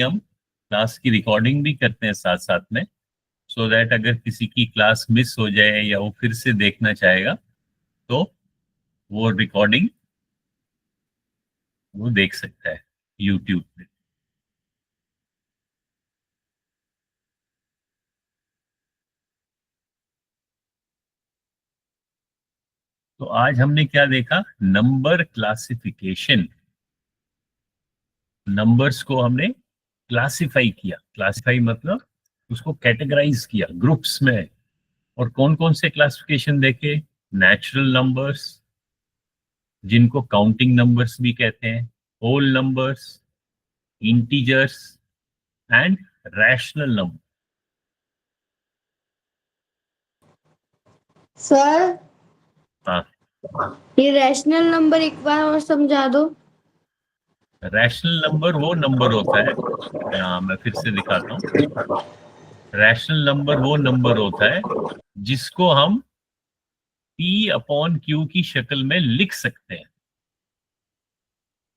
हम क्लास की रिकॉर्डिंग भी करते हैं साथ साथ में, सो दैट अगर किसी की क्लास मिस हो जाए या वो फिर से देखना चाहेगा तो वो रिकॉर्डिंग वो देख सकता है यूट्यूब पे। तो आज हमने क्या देखा? Number classification. नंबर्स को हमने क्लासिफाई किया। क्लासिफाई मतलब उसको कैटेगराइज किया ग्रुप्स में। और कौन कौन से क्लासिफिकेशन देखे? नेचुरल नंबर्स, जिनको काउंटिंग नंबर्स भी कहते हैं, whole numbers, integers and rational number. Sir, हाँ, ये रैशनल नंबर एक बार और समझा दो। रैशनल नंबर वो नंबर होता है, मैं फिर से दिखाता हूँ। रैशनल नंबर वो नंबर होता है जिसको हम पी अपॉन क्यू की शक्ल में लिख सकते हैं।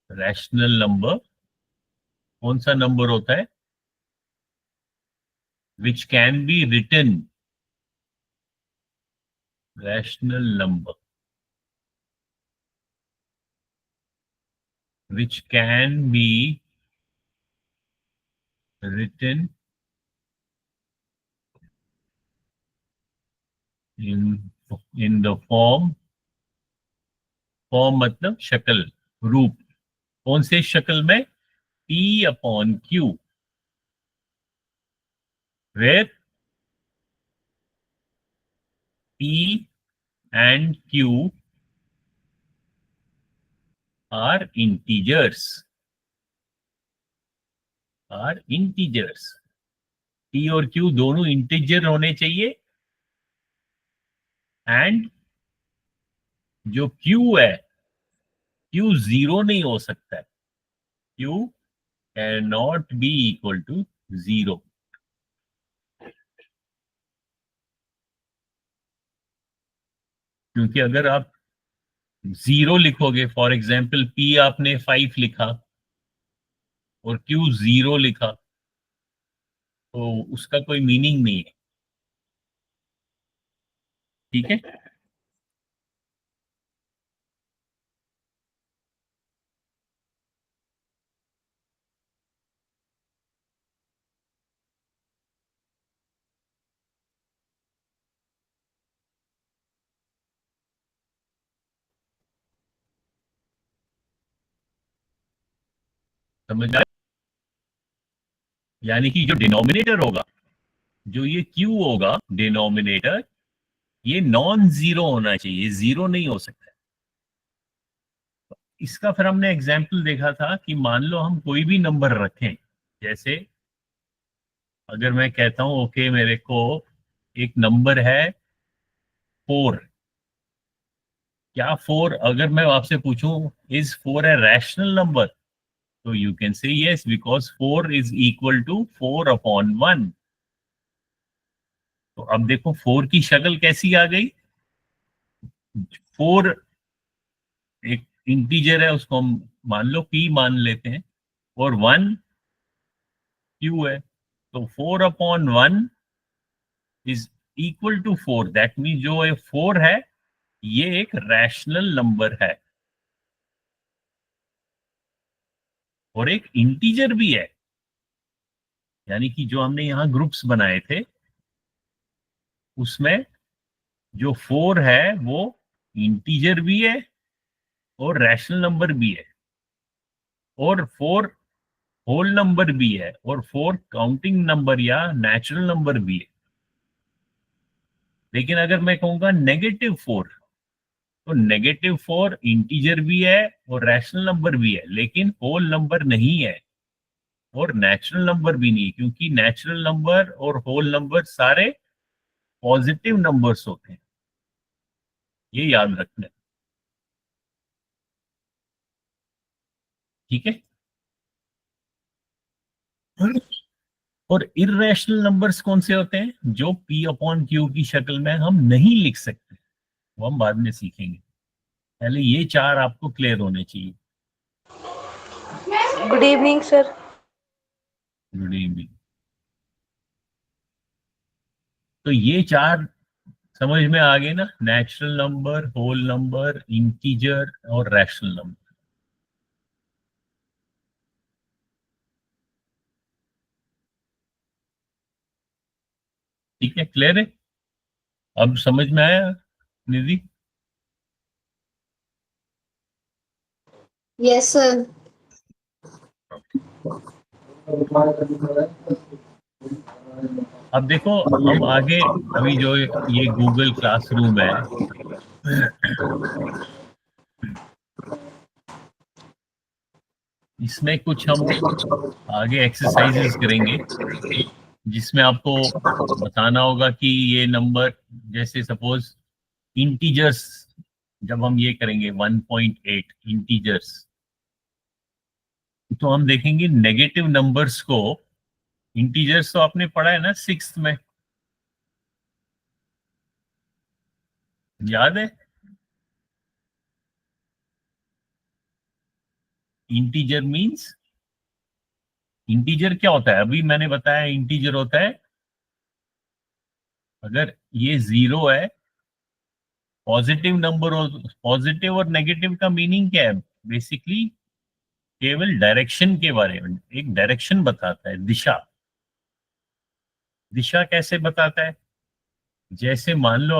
रैशनल नंबर कौन सा नंबर होता है? Which can be written. Rational number which can be written in the form। Form मतलब शक्ल, रूप। कौन से शक्ल में? P upon Q, where P and Q are integers। P और Q दोनों इंटीजर होने चाहिए। एंड जो Q है, Q जीरो नहीं हो सकता है। Q can not be equal to zero. क्योंकि अगर आप जीरो लिखोगे, फॉर एग्जाम्पल P आपने 5 लिखा और Q जीरो लिखा, तो उसका कोई मीनिंग नहीं है। ठीक है। समझ आया? यानी कि जो डिनोमिनेटर होगा, जो ये Q होगा डिनोमिनेटर, ये नॉन जीरो होना चाहिए, जीरो नहीं हो सकता। इसका फिर हमने एग्जाम्पल देखा था कि मान लो हम कोई भी नंबर रखें। जैसे अगर मैं कहता हूं ओके, मेरे को एक नंबर है 4। क्या 4, अगर मैं आपसे पूछूं इज 4 ए रैशनल नंबर, तो you can say yes, because 4 is equal to 4 upon 1। तो अब देखो 4 की शक्ल कैसी आ गई। 4 एक इंटीजर है, उसको हम मान लो P मान लेते हैं, और 1 Q है। तो 4 upon 1 is equal to 4। That mean जो ये 4 है, ये एक रैशनल नंबर है और एक इंटीजर भी है। यानी कि जो हमने यहां ग्रुप्स बनाए थे, उसमें जो 4 है वो इंटीजर भी है और रैशनल नंबर भी है, और 4 होल नंबर भी है, और 4 काउंटिंग नंबर या नेचुरल नंबर भी है। लेकिन अगर मैं कहूंगा -4, तो -4 इंटीजर भी है और रैशनल नंबर भी है, लेकिन होल नंबर नहीं है और नेचुरल नंबर भी नहीं, क्योंकि नेचुरल नंबर और होल नंबर सारे पॉजिटिव नंबर्स होते हैं। ये याद रखना है। ठीक है। और इर्रेशनल नंबर्स कौन से होते हैं? जो P अपॉन Q की शक्ल में हम नहीं लिख सकते, वो हम बाद में सीखेंगे। पहले ये 4 आपको क्लियर होने चाहिए। Good evening sir. Good evening. तो ये चार समझ में आ गए ना, natural number, whole number, integer और रैशनल नंबर। ठीक है, क्लियर है? अब समझ में आया निधि? Yes sir. अब देखो, हम आगे, अभी जो ये गूगल क्लासरूम है, इसमें कुछ हम आगे एक्सरसाइजेस करेंगे जिसमें आपको बताना होगा कि ये नंबर, जैसे सपोज इंटीजर्स, जब हम ये करेंगे 1.8 इंटीजर्स, तो हम देखेंगे नेगेटिव नंबर्स को। इंटीजर्स तो आपने पढ़ा है ना सिक्स्थ में, याद है? इंटीजर मींस, इंटीजर क्या होता है? अभी मैंने बताया इंटीजर होता है अगर ये जीरो है, पॉजिटिव नंबर हो। पॉजिटिव और नेगेटिव का मीनिंग क्या है? बेसिकली केवल डायरेक्शन के बारे में, एक डायरेक्शन बताता है, दिशा। दिशा कैसे बताता है? जैसे मान लो,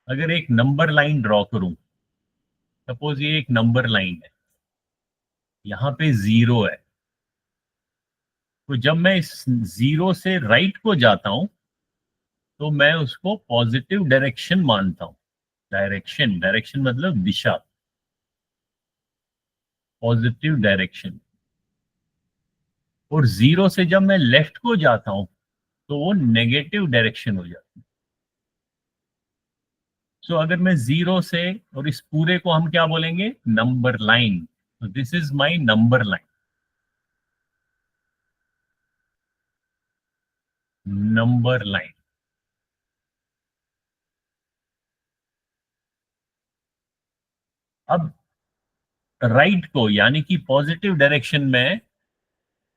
अगर एक नंबर लाइन ड्रॉ करूं, सपोज ये एक नंबर लाइन है, यहाँ पे जीरो है, तो जब मैं इस जीरो से राइट को जाता हूं तो मैं उसको पॉजिटिव डायरेक्शन मानता हूं। डायरेक्शन, डायरेक्शन मतलब दिशा, पॉजिटिव डायरेक्शन। और जीरो से जब मैं लेफ्ट को जाता हूं तो वो नेगेटिव डायरेक्शन हो जाता है। सो अगर मैं जीरो से, और इस पूरे को हम क्या बोलेंगे? Number line. तो this is my number line, number line. अब राइट को, यानी कि पॉजिटिव डायरेक्शन में,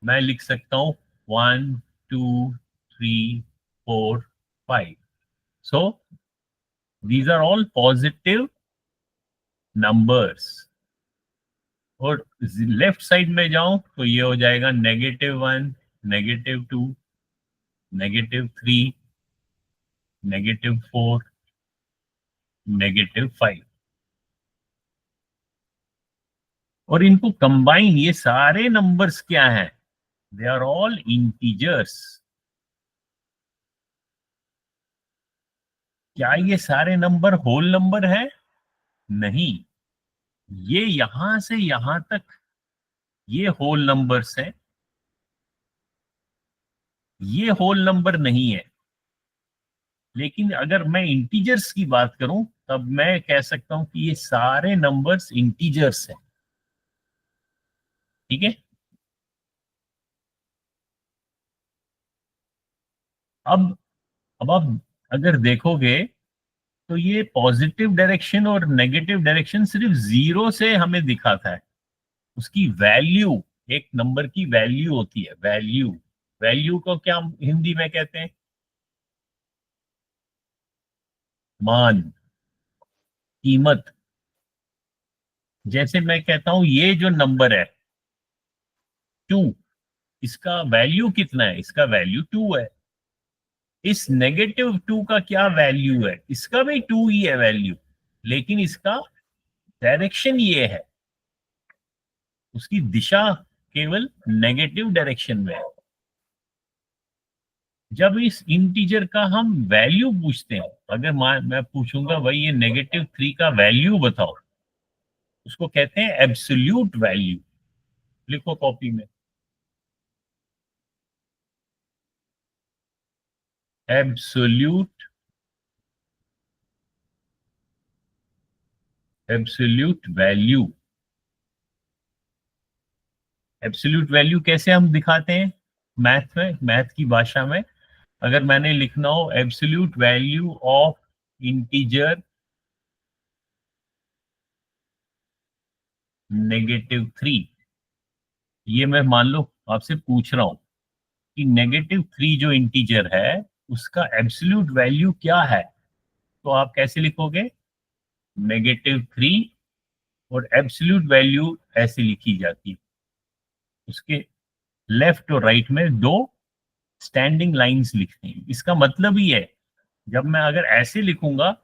मैं लिख सकता हूं 1 2 3 4 5। So these are all positive numbers. और लेफ्ट साइड में जाऊं तो ये हो जाएगा -1, -2, -3, -4, -5। और इनको कंबाइन, ये सारे नंबर्स क्या हैं? They are all integers. क्या ये सारे नंबर होल नंबर है? नहीं। ये यहां से यहां तक ये होल नंबर्स हैं, ये होल नंबर नहीं है। लेकिन अगर मैं इंटीजर्स की बात करूं तब मैं कह सकता हूं कि ये सारे नंबर्स इंटीजर्स हैं। ठीक है। अब अब आप अगर देखोगे तो ये पॉजिटिव डायरेक्शन और नेगेटिव डायरेक्शन सिर्फ जीरो से हमें दिखाता है। उसकी वैल्यू, एक नंबर की वैल्यू होती है, वैल्यू। वैल्यू को क्या हम हिंदी में कहते हैं? मान, कीमत। जैसे मैं कहता हूं ये जो नंबर है 2, इसका वैल्यू कितना है? इसका वैल्यू 2 है। इस -2 का क्या वैल्यू है? इसका भी 2 ही है वैल्यू, लेकिन इसका डायरेक्शन ये है, उसकी दिशा केवल नेगेटिव डायरेक्शन में है। जब इस इंटीजर का हम वैल्यू पूछते हैं, अगर मैं पूछूंगा भाई ये -3 का वैल्यू बताओ, उसको कहते हैं एब्सोल्यूट वैल्यू। लिखो कॉपी में, absolute, absolute value. Absolute value कैसे हम दिखाते हैं मैथ में, मैथ की भाषा में? अगर मैंने लिखना हो एब्सोल्यूट वैल्यू ऑफ इंटीजर -3, ये मैं मान लो आपसे पूछ रहा हूं कि -3 जो इंटीजर है उसका एब्सोल्यूट वैल्यू क्या है, तो आप कैसे लिखोगे? -3 और एब्सोल्यूट वैल्यू ऐसे लिखी जाती है, उसके लेफ्ट और राइट में दो स्टैंडिंग लाइंस लिखते हैं। इसका मतलब ही है, जब मैं अगर ऐसे लिखूंगा,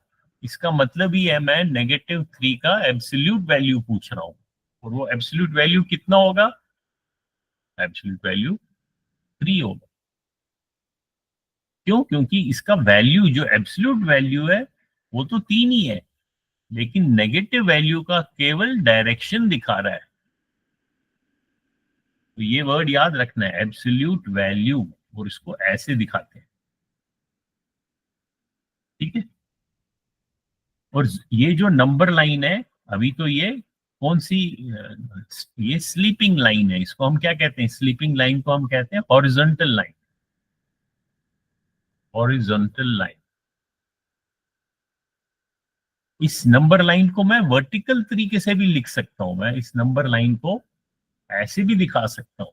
इसका मतलब ही है मैं -3 का एब्सोल्यूट वैल्यू पूछ रहा हूं, और वो एब्सोल्यूट वैल्यू कितना होगा? एब्सोल्यूट वैल्यू 3 होगा। क्यों? क्योंकि इसका वैल्यू जो एब्सोल्यूट वैल्यू है वो तो 3 ही है, लेकिन नेगेटिव वैल्यू का केवल डायरेक्शन दिखा रहा है। तो ये वर्ड याद रखना है, एब्सोल्यूट वैल्यू, और इसको ऐसे दिखाते हैं, ठीक है। और ये जो नंबर लाइन है, अभी तो ये कौन सी, ये स्लीपिंग लाइन है, इसको हम क्या कहते हैं? स्लीपिंग लाइन को हम कहते हैं हॉरिजॉन्टल लाइन। Horizontal line. इस नंबर लाइन को मैं वर्टिकल तरीके से भी लिख सकता हूं, मैं इस नंबर लाइन को ऐसे भी दिखा सकता हूं।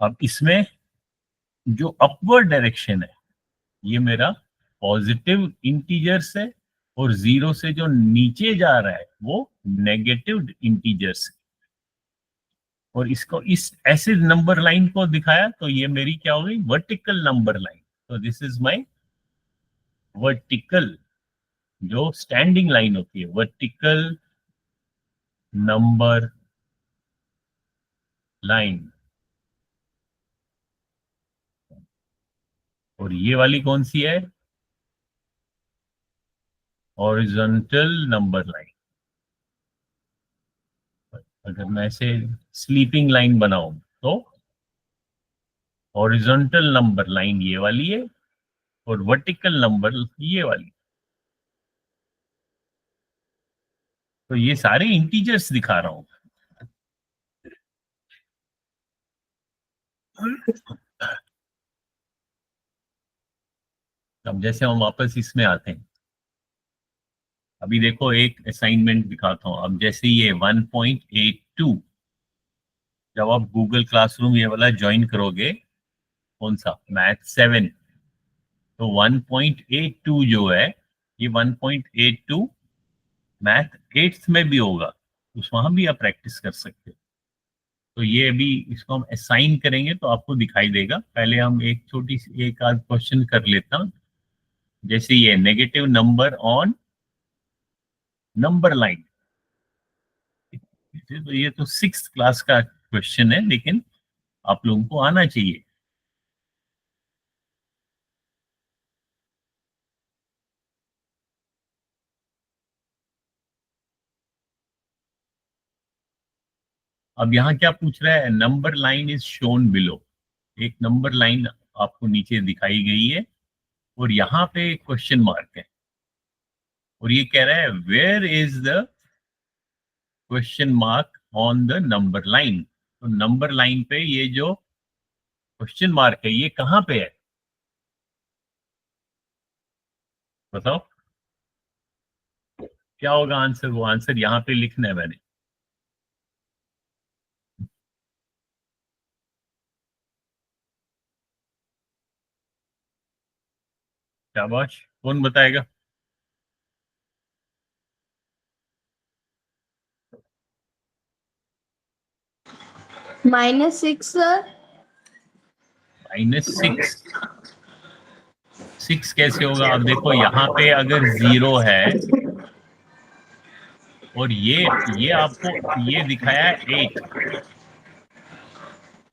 अब इसमें जो अपवर्ड डायरेक्शन है, ये मेरा पॉजिटिव इंटीजर्स है, और 0 से जो नीचे जा रहा है वो नेगेटिव इंटीजर्स है। और इसको इस ऐसे नंबर लाइन को दिखाया तो ये मेरी क्या हो गई? Vertical number line. तो दिस इज माय वर्टिकल, जो स्टैंडिंग लाइन होती है, वर्टिकल नंबर लाइन। और ये वाली कौन सी है? Horizontal number line. अगर मैं ऐसे स्लीपिंग लाइन बनाऊं तो हॉरिजॉन्टल नंबर लाइन ये वाली है, और वर्टिकल नंबर ये वाली। तो ये सारे इंटीजर्स दिखा रहा हूं। अब जैसे हम वापस इसमें आते हैं, अभी देखो एक असाइनमेंट दिखाता हूं। अब जैसे ये 1.82, जब आप गूगल क्लासरूम ये वाला ज्वाइन करोगे, कौन सा, मैथ 7, तो 1.82 जो है, ये 1.82 मैथ 8th में भी होगा, उस वहां भी आप प्रैक्टिस कर सकते हो। तो ये अभी इसको हम असाइन करेंगे तो आपको दिखाई देगा। पहले हम एक छोटी सी एक आध क्वेश्चन कर लेता हूं। जैसे ये negative number on number line, तो ये तो 6th क्लास का क्वेश्चन है, लेकिन आप लोगों को आना चाहिए। अब यहाँ क्या पूछ रहा है? Number line is shown below. एक नंबर लाइन आपको नीचे दिखाई गई है, और यहाँ पे क्वेश्चन मार्क है, और ये कह रहा है where is the question mark on the number line. तो नंबर लाइन पे ये जो क्वेश्चन मार्क है, ये कहाँ पे है? बताओ क्या होगा आंसर? वो आंसर यहाँ पे लिखना है मैंने। शाबाश, कौन बताएगा? -6 सर। -6। 6 कैसे होगा? अब देखो यहाँ पे अगर 0 है, और ये आपको ये दिखाया है 8,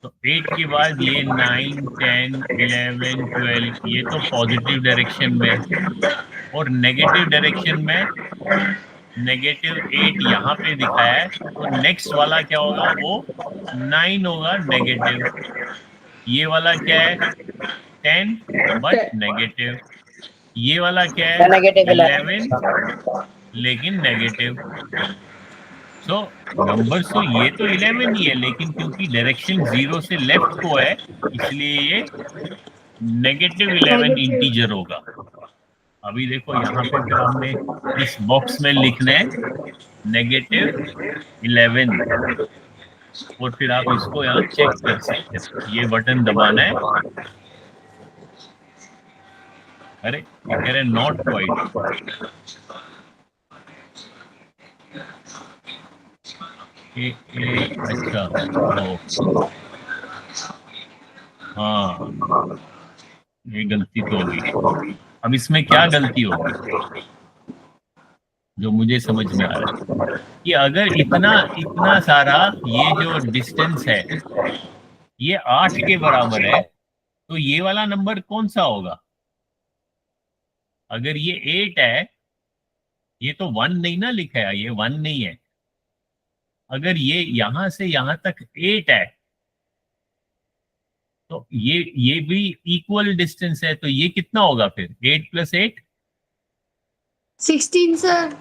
तो 8 के बाद ये 9, 10, 11, 12, ये तो पॉजिटिव डायरेक्शन में, और नेगेटिव डायरेक्शन में -8 यहाँ पे दिखाया है। तो नेक्स्ट वाला क्या होगा? वो 9 होगा नेगेटिव। ये वाला क्या है? 10 बट नेगेटिव। ये वाला क्या है? नेगेटिव 11 लेकिन नेगेटिव। सो नंबर्स तो ये तो 11 ही है, लेकिन क्योंकि डायरेक्शन 0 से लेफ्ट को है इसलिए ये -11 नेगेटिव इंटीजर होगा। अभी देखो यहाँ पे फिर हमने इस बॉक्स में लिखना है -11 और फिर आप इसको यहाँ चेक कर सकते हैं। ये बटन दबाना है। अरे ये कह रहे नॉट क्वाइट। अच्छा ओ, हाँ ये गलती तो होगी। अब इसमें क्या गलती होगी जो मुझे समझ में आ रहा है कि अगर इतना इतना सारा ये जो डिस्टेंस है ये 8 के बराबर है तो ये वाला नंबर कौन सा होगा? अगर ये 8 है, ये तो 1 नहीं ना लिखा है, ये 1 नहीं है। अगर ये यहां से यहां तक 8 है तो ये भी इक्वल डिस्टेंस है, तो ये कितना होगा फिर? 8 + 8 16 सर।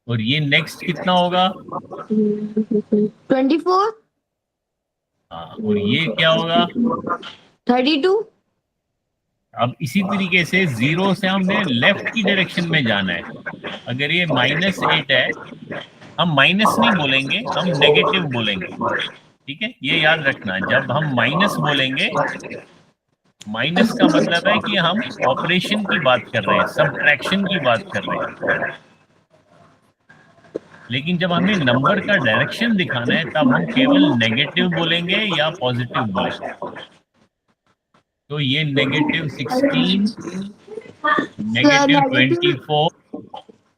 और ये नेक्स्ट कितना होगा? 24 हाँ, और ये क्या होगा? 32। अब इसी तरीके से 0 से हमने लेफ्ट की डायरेक्शन में जाना है। अगर ये -8 है, हम माइनस नहीं बोलेंगे, हम नेगेटिव बोलेंगे। ठीक है, ये याद रखना। जब हम माइनस बोलेंगे, माइनस का मतलब है कि हम ऑपरेशन की बात कर रहे हैं, सब्ट्रैक्शन की बात कर रहे हैं। लेकिन जब हमें नंबर का डायरेक्शन दिखाना है तब हम केवल नेगेटिव बोलेंगे या पॉजिटिव बोलेंगे। तो ये -16, -24,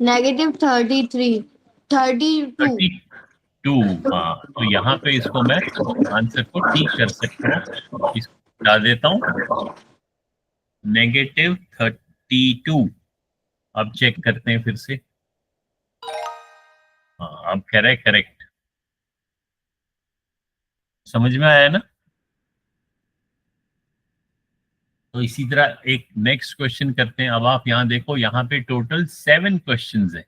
-33, 32। 32। हाँ, तो यहाँ पे इसको मैं आंसर को ठीक कर सकता हूँ। इसको हटा देता हूँ, -32। अब चेक करते हैं फिर से। हाँ, अब कह रहे करेक्ट। समझ में आया ना? तो इसी तरह एक नेक्स्ट क्वेश्चन करते हैं। अब आप यहाँ देखो, यहाँ पे टोटल 7 क्वेश्चंस हैं।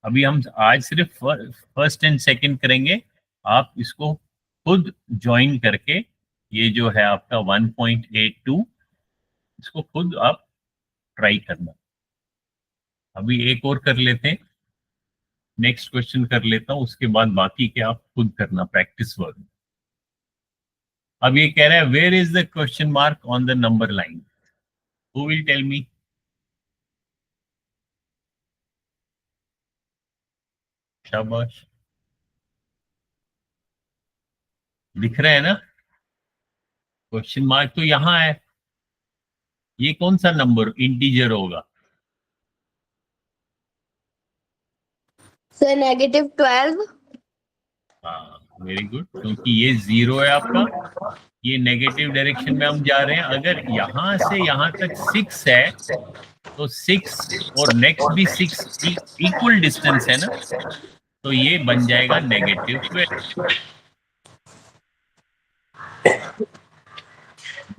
अभी हम आज सिर्फ फर्स्ट एंड सेकंड करेंगे। आप इसको खुद ज्वाइन करके, ये जो है आपका 1.82, इसको खुद आप ट्राई करना। अभी एक और कर लेते हैं, नेक्स्ट क्वेश्चन कर लेता हूं, उसके बाद बाकी के आप खुद करना प्रैक्टिस वर्क। अब ये कह रहा है where is the question mark on the number line? Who will tell me? शाबाश, दिख रहा है ना? क्वेश्चन मार्क तो यहाँ है। ये कौन सा नंबर इंटीजर होगा? सर -12। हाँ, वेरी गुड, क्योंकि ये 0 है आपका, ये नेगेटिव डायरेक्शन में हम जा रहे हैं। अगर यहां से यहां तक 6 है तो 6 और नेक्स्ट भी 6 इक्वल डिस्टेंस है ना, तो ये बन जाएगा -12।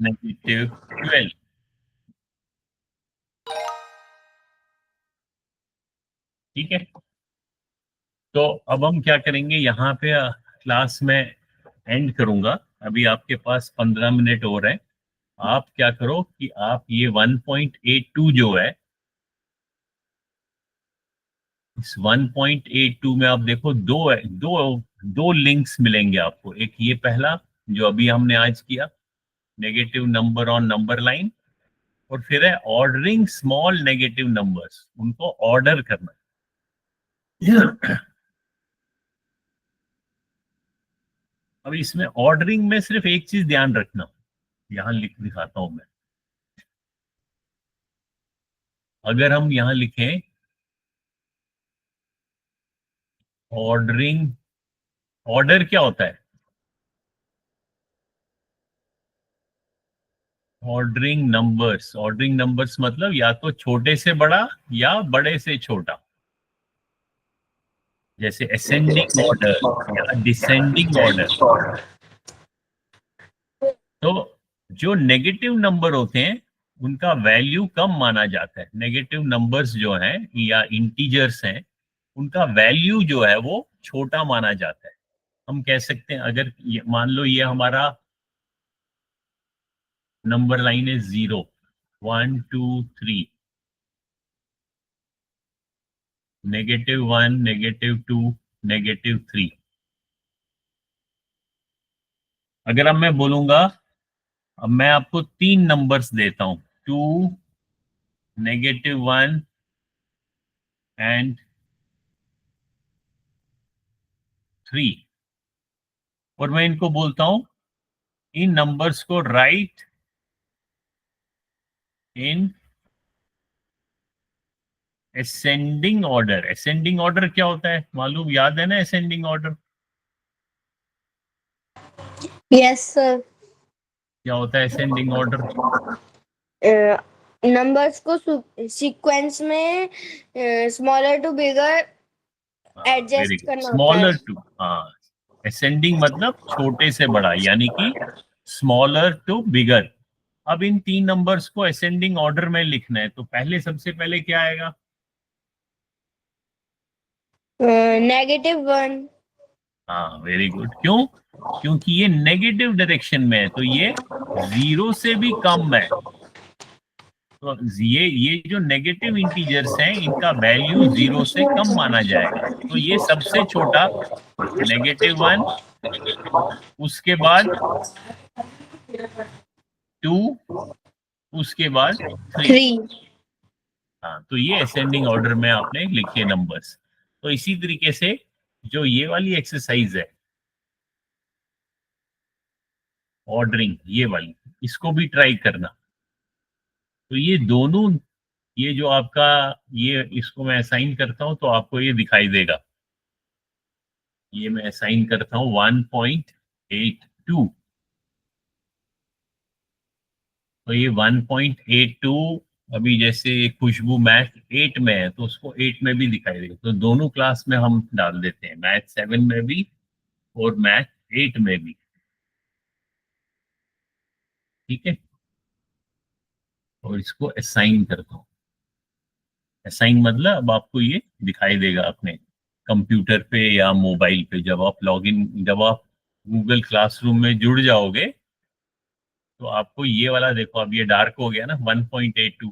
-12। ठीक है, तो अब हम क्या करेंगे, यहाँ पे क्लास में एंड करूंगा। अभी आपके पास 15 मिनट और है। आप क्या करो कि आप ये 1.82 जो है, इस 1.82 में आप देखो दो लिंक्स मिलेंगे आपको। एक ये पहला जो अभी हमने आज किया, negative number on number line, और फिर है ऑर्डरिंग स्मॉल नेगेटिव नंबर्स, उनको ऑर्डर करना। अब इसमें ऑर्डरिंग में सिर्फ एक चीज ध्यान रखना, यहां लिख दिखाता हूं मैं। अगर हम यहां लिखें ऑर्डरिंग, ऑर्डर क्या होता है? ऑर्डरिंग नंबर्स मतलब या तो छोटे से बड़ा या बड़े से छोटा, जैसे असेंडिंग ऑर्डर या डिसेंडिंग ऑर्डर। तो जो नेगेटिव नंबर होते हैं उनका वैल्यू कम माना जाता है। नेगेटिव नंबर्स जो हैं या इंटीजर्स हैं, उनका वैल्यू जो है वो छोटा माना जाता है। हम कह सकते हैं, अगर मान लो ये हमारा नंबर लाइन है 0, 1 2 3, -1, -2, -3। अगर अब मैं बोलूंगा, अब मैं आपको 3 नंबर्स देता हूं, 2, -1 एंड 3, और मैं इनको बोलता हूं, इन नंबर्स को right in ascending order. Ascending order क्या होता है मालूम, याद है ना असेंडिंग ऑर्डर? Yes sir. क्या होता है असेंडिंग ऑर्डर? नंबर्स को सीक्वेंस में smaller to bigger very adjust good, करना होता है। स्मॉलर टू, हाँ, असेंडिंग मतलब छोटे से बड़ा, यानी कि स्मॉलर टू बिगर। अब इन 3 नंबर्स को असेंडिंग ऑर्डर में लिखना है, तो पहले सबसे पहले क्या आएगा? -1। हाँ, वेरी गुड। क्यों? क्योंकि ये नेगेटिव डायरेक्शन में है, तो ये 0 से भी कम है। तो ये जो नेगेटिव इंटीजर्स हैं, इनका वैल्यू 0 से कम माना जाएगा। तो ये सबसे छोटा -1, उसके बाद 2, उसके बाद 3। 3। हाँ, तो ये असेंडिंग ऑर्डर में आपने लिखे नंबर्स। तो इसी तरीके से जो ये वाली एक्सरसाइज है, ऑर्डरिंग, ये वाली, इसको भी ट्राई करना। तो ये दोनों, ये जो आपका, ये इसको मैं असाइन करता हूं तो आपको ये दिखाई देगा। ये मैं असाइन करता हूं 1.82। तो ये 1.82, अभी जैसे खुशबू मैथ 8 में है तो उसको 8 में भी दिखाई देगा। तो दोनों क्लास में हम डाल देते हैं, मैथ 7 में भी और मैथ 8 में भी। ठीक है, और इसको असाइन करता हूँ। असाइन मतलब अब आपको ये दिखाई देगा अपने कंप्यूटर पे या मोबाइल पे, जब आप गूगल क्लासरूम में जुड़ जाओगे तो आपको ये वाला देखो, अब ये डार्क हो गया ना 1.82।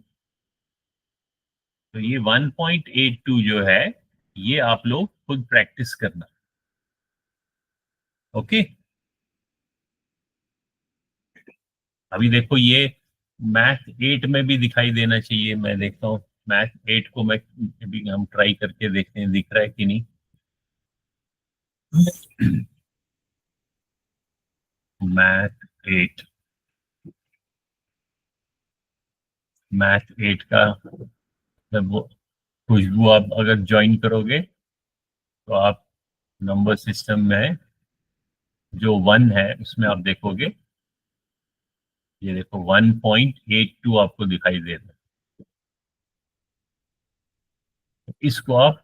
तो ये 1.82 जो है, ये आप लोग खुद प्रैक्टिस करना। ओके, अभी देखो ये मैथ 8 में भी दिखाई देना चाहिए। मैं देखता हूँ मैथ 8 को, मैं अभी हम ट्राई करके देखते हैं दिख रहा है कि नहीं। मैथ 8, मैथ 8 का जब वो खुशबू आप अगर ज्वाइन करोगे तो आप नंबर सिस्टम में जो 1 है उसमें आप देखोगे, ये देखो 1.82 आपको दिखाई दे रहा है। इसको आप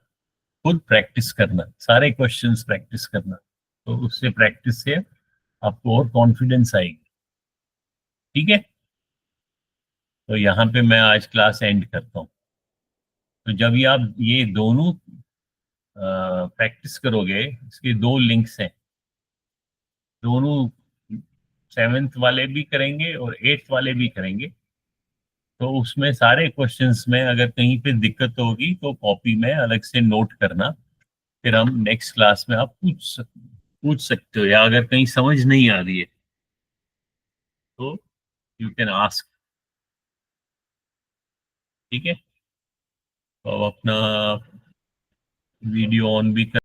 खुद प्रैक्टिस करना, सारे क्वेश्चंस प्रैक्टिस करना, तो उससे प्रैक्टिस से आपको और कॉन्फिडेंस आएगी। ठीक है, तो यहाँ पे मैं आज क्लास एंड करता हूँ। तो जब ये आप ये दोनों प्रैक्टिस करोगे, इसके 2 लिंक्स हैं, दोनों 7th वाले भी करेंगे और 8th वाले भी करेंगे। तो उसमें सारे क्वेश्चंस में अगर कहीं पे दिक्कत होगी तो कॉपी में अलग से नोट करना, फिर हम नेक्स्ट क्लास में आप पूछ सकते हो, या अगर कहीं समझ नहीं आ रही है तो यू कैन आस्क। ठीक है, तो अब अपना वीडियो ऑन भी कर